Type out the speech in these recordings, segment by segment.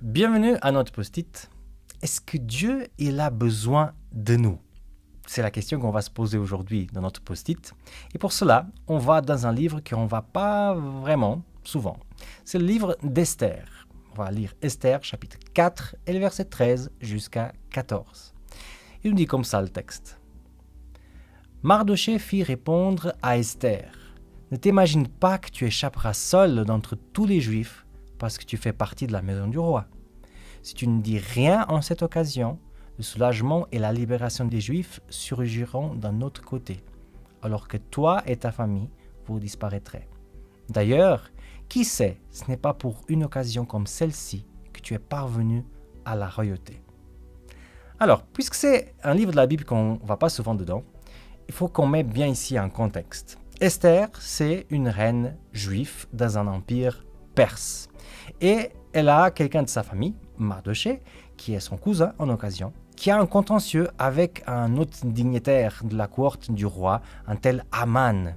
Bienvenue à notre post-it. Est-ce que Dieu, il a besoin de nous? C'est la question qu'on va se poser aujourd'hui dans notre post-it. Et pour cela, on va dans un livre qu'on ne va pas vraiment souvent. C'est le livre d'Esther. On va lire Esther, chapitre 4, et le verset 13 jusqu'à 14. Il nous dit comme ça le texte. Mardochée fit répondre à Esther. Ne t'imagine pas que tu échapperas seul d'entre tous les Juifs parce que tu fais partie de la maison du roi. Si tu ne dis rien en cette occasion, le soulagement et la libération des Juifs surgiront d'un autre côté, alors que toi et ta famille, vous disparaîtrez. D'ailleurs, qui sait, ce n'est pas pour une occasion comme celle-ci que tu es parvenu à la royauté. Alors, puisque c'est un livre de la Bible qu'on ne va pas souvent dedans, il faut qu'on mette bien ici un contexte. Esther, c'est une reine juive dans un empire perse. Et elle a quelqu'un de sa famille, Mardochée, qui est son cousin en occasion, qui a un contentieux avec un autre dignitaire de la cohorte du roi, un tel Haman.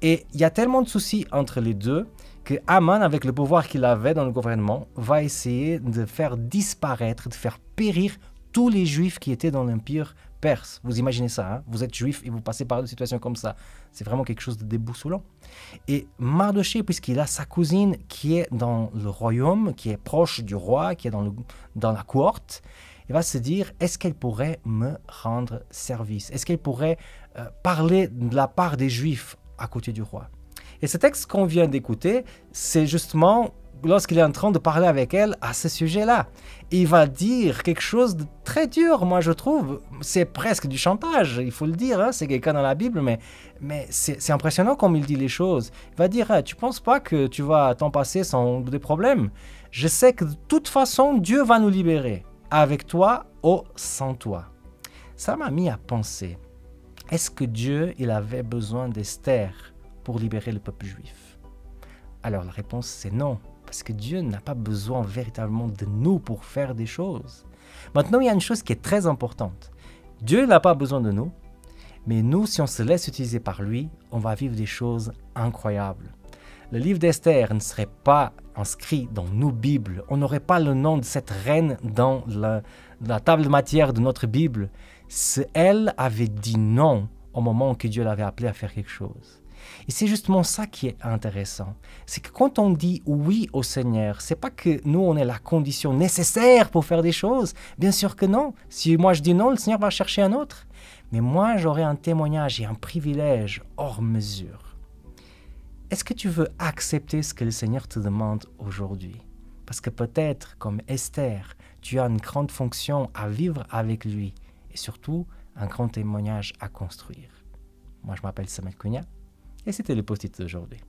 Et il y a tellement de soucis entre les deux que Haman, avec le pouvoir qu'il avait dans le gouvernement, va essayer de faire disparaître, de faire périr tous les juifs qui étaient dans l'empire perse. Vous imaginez ça, hein? Vous êtes juif et vous passez par une situation comme ça. C'est vraiment quelque chose de déboussolant. Et Mardochée, puisqu'il a sa cousine qui est dans le royaume, qui est proche du roi, qui est dans la cohorte, il va se dire, est-ce qu'elle pourrait me rendre service? Est-ce qu'elle pourrait parler de la part des Juifs à côté du roi? Et ce texte qu'on vient d'écouter, c'est justement lorsqu'il est en train de parler avec elle à ce sujet-là. Il va dire quelque chose de très dur, moi je trouve. C'est presque du chantage, il faut le dire. Hein? C'est quelqu'un dans la Bible, mais c'est impressionnant comme il dit les choses. Il va dire, tu ne penses pas que tu vas t'en passer sans des problèmes? Je sais que de toute façon, Dieu va nous libérer. Avec toi ou sans toi. Ça m'a mis à penser, est-ce que Dieu il avait besoin d'Esther pour libérer le peuple juif? Alors la réponse c'est non. Parce que Dieu n'a pas besoin véritablement de nous pour faire des choses. Maintenant, il y a une chose qui est très importante. Dieu n'a pas besoin de nous, mais nous, si on se laisse utiliser par lui, on va vivre des choses incroyables. Le livre d'Esther ne serait pas inscrit dans nos Bibles. On n'aurait pas le nom de cette reine dans la table de matière de notre Bible si elle avait dit non au moment que Dieu l'avait appelée à faire quelque chose. Et c'est justement ça qui est intéressant. C'est que quand on dit oui au Seigneur, c'est pas que nous, on est la condition nécessaire pour faire des choses. Bien sûr que non. Si moi je dis non, le Seigneur va chercher un autre. Mais moi, j'aurai un témoignage et un privilège hors mesure. Est-ce que tu veux accepter ce que le Seigneur te demande aujourd'hui? Parce que peut-être, comme Esther, tu as une grande fonction à vivre avec lui et surtout un grand témoignage à construire. Moi, je m'appelle Samuel Cunha. Et c'était le post-it d'aujourd'hui.